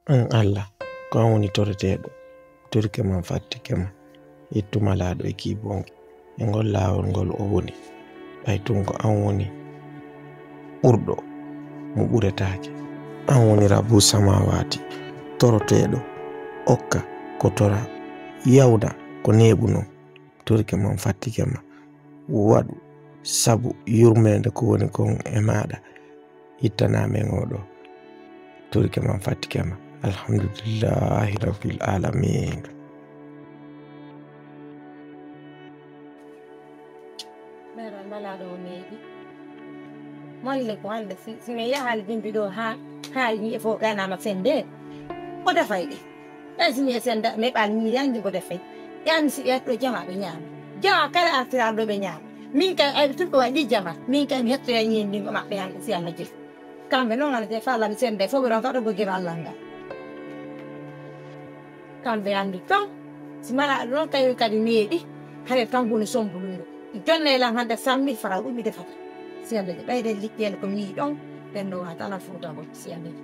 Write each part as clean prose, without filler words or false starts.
an Allah ko an woni toreteɗo turke man fattike ma ittumalaɗo e kibonke e ngol lawol ngol o woni ɓay tun ko an woni ɓurɗo mo ɓuretake an woni rabu samawati toroteɗo okka ko tora yawna ko neɓuno turke man fattike ma waɗu sabu yurmede ko woni kon e maɗa ittanamen oɗo turke man fattike ma alhamdulillahi rabbil alamin. Molle ko hande si me yahaali dimbi ɗo ha yi fo ganama sende ko defayɗe ɗan simi senda me ɓal ñiiri andi ko defay yani si ƴetto jama ɓe ñaama jama kala artiraɗo ɓe ñaama min kay ay tuɗɗo waɗi jama min kay mi hettoya ñiindingo maɓɓe hande si Allah jeli kamɓe noon hande fallaɓe sende fof ɓe ɗon kaɗo boggir Allah ngal kamɓe andi tan si mala ɗon kayi kadi meeɗi hade tan woni sombulundo jonne lam hande 100 000 francs ɗum mi defata si Allah jeli ɓayde liggede ko mi yii ɗon ɓen ɗo wata ala fuutango si Allah jeli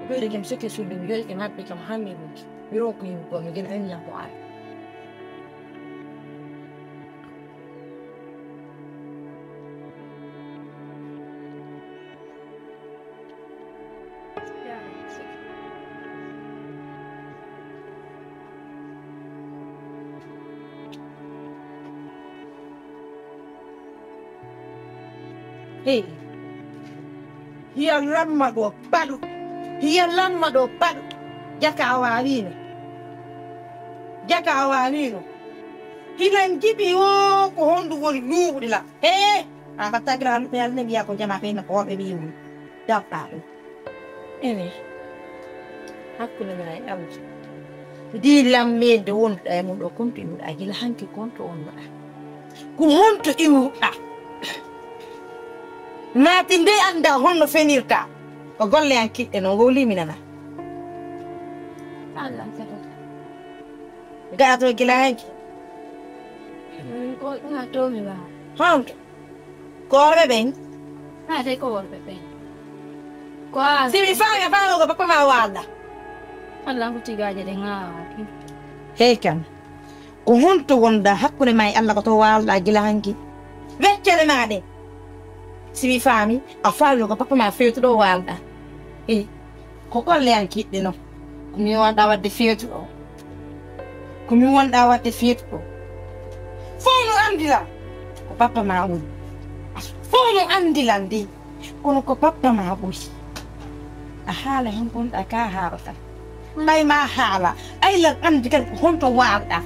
ɓeyde kem sokke suudu mi yoɗi kem haɓɓe kam hammi ɗum mi ronko yimɓe mi gena aniyan ko ara hey hiya lamma ɗo baɗu hiya lamma ɗo baɗu jaka a wawino hinan jiɓi o ko hondu woni luuɓuɗi la he a battagira ɓe alne mbiya ko jama feyno ko woɓe mbimu dabɗa ɗum ene hakkude men e Allah ndi lammede wonduɗa e mum ɗo konto immuɗa gila hanki konto wonduɗa ko honto immuɗa naati nde anda honno fenirta ko golle an kiɗɗe no ngolimi nana Allah gato gila hanki ko ɗuma tomi wa honto ko worɓe ɓen ate ko worɓe ɓen ko simi faami ko papa ma walda Allah ko tigaje ɗe ngawaki hey kam ko honto wonda hakkude ma e Allah ko to walda gila hanki weccere maɗe simi faami a faami ko papa ma fewtuɗo walda ko golle an kiɗɗe no komi wonɗa wadde feetu ɗo komi wonɗa wadde feetu ɗo fof no andilan ko papa ma woni fof no andilan ndi kono ko papa ma ɓuri a haala hen gonɗa ka haalata ɓay ma haala aylan andi kadi ko honto walɗa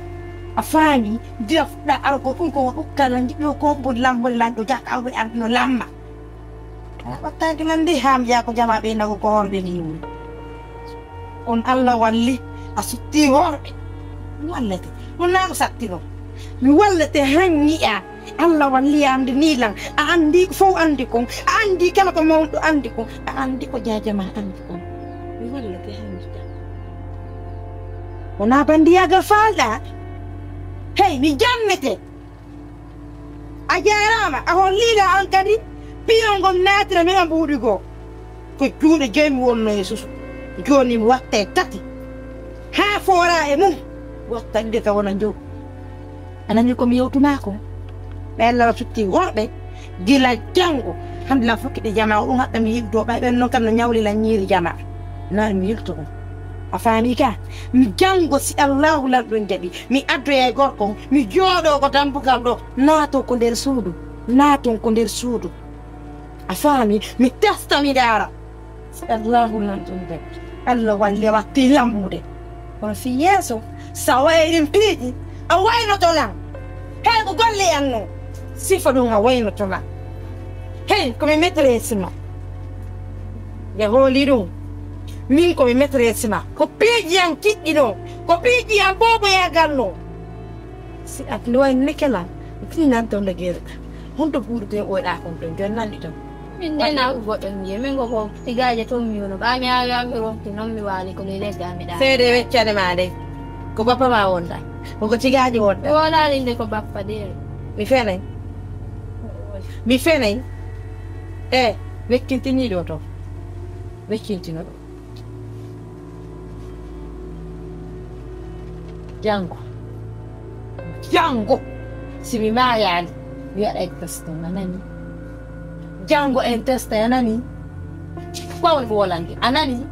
a faami ndira fuɗɗa ara ko ɗum ko ɗukkala jiɗɗo ko mbodi lambode lanɗo jakka awɓe ardino lamma wattaki nan ndi haam ƴa ko jama ɓe nago ko worɓe ni woni on Allah walli a sutti worɓe mi wallete wonna ko sattino mi wallete han yiƴa Allah walliyamde ni lan a andi ko fof andi kon a andi kala ko mawɗo andi kon a andi ko jajama andi kon mi wallete han yiƴa wona bandiyagal falɗa hey mi jammete a jarama a hollila an kadi piyon gom naatira mi ɓuuɗi goo ko juuɗe joyi mi wonno e susu joni mi watta e tati ha foora e mum watta ɗiɗi ka wona jow anani komi yewtuma ko ɓe Allah sutti worɓe gila janngo hande la fokkiɗe jama o ɗum haɗɗa mi yilto ɓay ɓen noon kam no ñawlila ñiiri jama nani mi yilto ɗum a faami ka mi janngo si Allahu lan ɗum jaɓi mi addoya e gorko mi jooɗo ko dambugal ɗo naato ko nder suudu naaton ko nder suudu a faami mi testa mi daara si Allahu lan ɗum jaɓi Allah walle watti lambude kono fi yeeso sa wayrin piiƴi a waynoto lan hey ko golle an noon sifa ɗum a waynoto lan hey komi maîtresse ma ye hooli ɗum min komi maîtresse ma ko piiƴi an kiɗɗi ɗon ko piiƴi an boboyagal noon si at loyni nekela finnanto legueɗa honto ɓuurte ɓoyɗa kon ɗon joni nanɗi tan min nena goɗɗon wiye min ko tigaje toon mi wono ɓa mi awiyami ronti noon mi waali ko ley leggamiɗa seede weccane ma de ko bappa ma wonda koko tigaje wonda wonani nde ko bappa de mi fenay wekkintiniɗo to wekkintino ɗo Jango simi mayani ya ektesto anani jango enteste anani kwa wolangi anani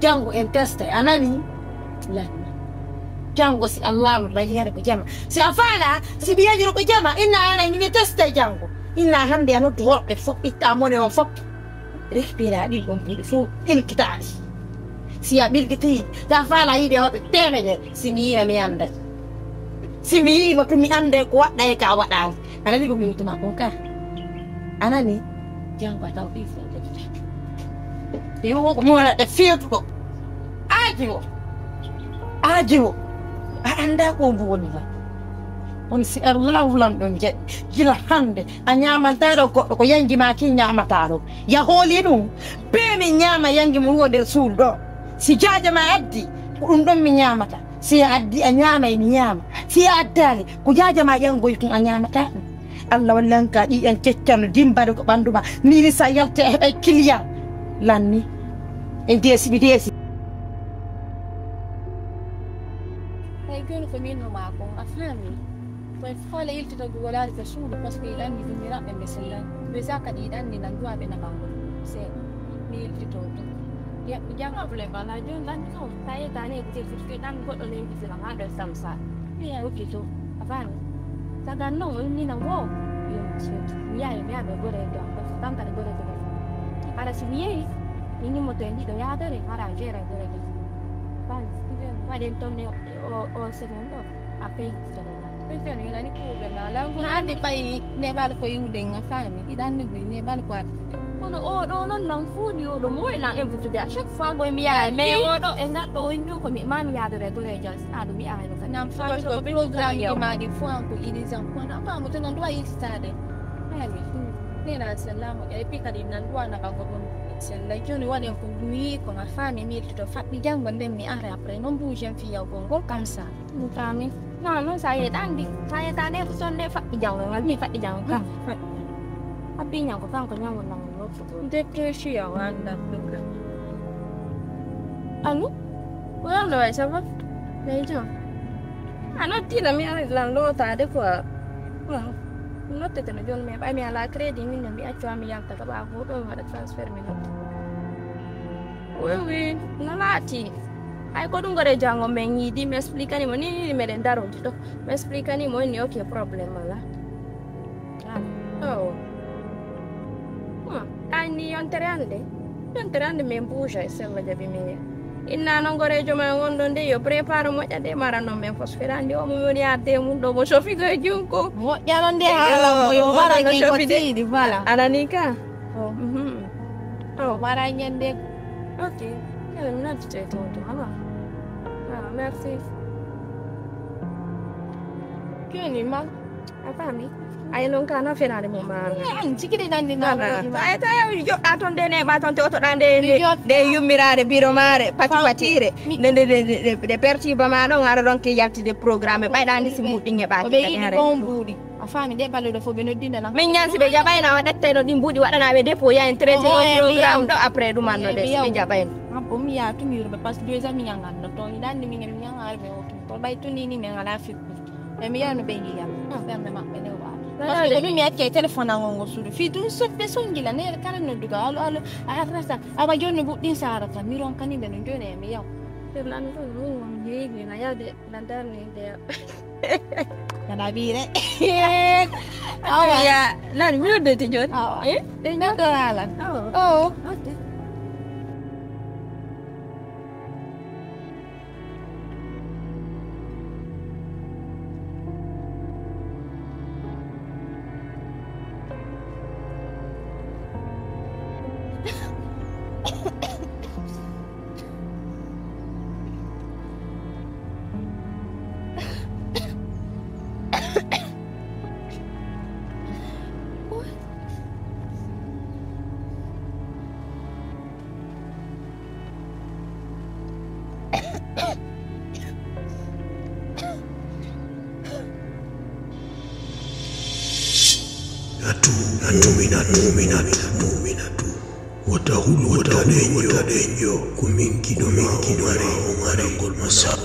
jango enteste anani la jango si Allah bayar ko jama si afala si biyaji ko jama inna ana ni teste jango inna hande anu to be fok itamone on fok respira di con fu il kitani si abil kiti ta fala ide ho temede si mi ande simi waktu mi ande kuat daya kawat dah. Ana ni bumi tu makon ka. Ana ni jangan kau tahu itu. Dia mau mula the field ko. Ajo. Anda ko boni ba. On si Allah ulam don je. Gila hande anyama taro ko yangi maki nyama taro. Ya holi nu. Be mi nyama yangi mu de suldo. Si jaja ma addi. Undom mi nyama ta. Si addi anyama ini nyama si adali kujaja mayango itu anyama ta Allah wallan ka di en ceccam dimbado ko banduma ni sa yalte e client lanni en desi bidesi ay gënu ko min no mako afami poi fole il tito gugolare per solo parce che l'anni finirà e mesela besa ka di danni nan duabe na bango se mi il tito ya jangan boleh bala jon lan kau saya tanya kecil-kecil dan buat oleh bisa ada samsa ya begitu apa sagan no ini nang wo ya ya boleh dong tanpa boleh tu para sini ini moto ini do ya ada para jera boleh pan pada entonne o segundo apa itu pensiun ini lagi problem lah nanti pai nebal ko yung deng afami idan ni nebal ko oh non food you do more lang every day chaque fois go mi ay me do en na do ñu ko mi man ya do just adu mi ay no nam so program ki ma di fois ko ini zan ko na ba mo tan do ay stade ay ni na salamu ay pika di nan do na ka ko sen la joni wale ko mi ko ma fami mi to fa mi jang bon dem mi ara après non bouger fi yow ko ngol comme ça mu tami non saya tadi son de fa jang ngal mi fa jang ka api nyang ko tang ko nyang nang depresi ya anda juga. Anu, orang loh siapa? Lejo. Anu tidak miara lalu tadi kuah. Not itu najon mi apa mi ala kredit mi nabi acuan mi yang tak aku tuh ada transfer mi. Wewe, nalati. Ai ko dum gore jango mengi di me explica ni mo ni me den daro to. Me explica ni mo ni okay problem lah. Oh. Ani yon terande me buja e sella jabi me inna non gorejo ma ngondo nde yo preparo mo jade marano me fosferandi o mo woni ade mun do mo sofi go junko mo jalo nde hala mo yo bara ngi ko ti di bala ananika oh bara nyende okay ya me na tete to hala merci kini ma apa mi ay non kana fenade mo ma sikide dande na ay ta yo aton de ne baton to dande de yumirade biro mare patire de perti ba ma non ara don ke yatti de programme bay dande si mudinge ba be yi bon budi afami de ballo do fo be no dinda na men nyansi be jabay na wadette no din budi wadana be depo ya entrete no programme do après du man no de be jabay ampo mi ya tu mi be parce que 2 amis nyangan no to dande mi ngem nyangal be o to bay tu ni ni me ngala fi e mi ya no be ngi ya ferme ma be ne wa parce que mi ake telephone ngongo suru fi dun so be so ngila ne kala no duga alo arasa aba jonni budin sara fa mi ron kaninde no jone mi yaw perlan ko no yegi na ya de landar ni de kana bire ya lan mi do te jot de na do ala oh Minatu watahulu watadenyo kumingi do ngare ngol masal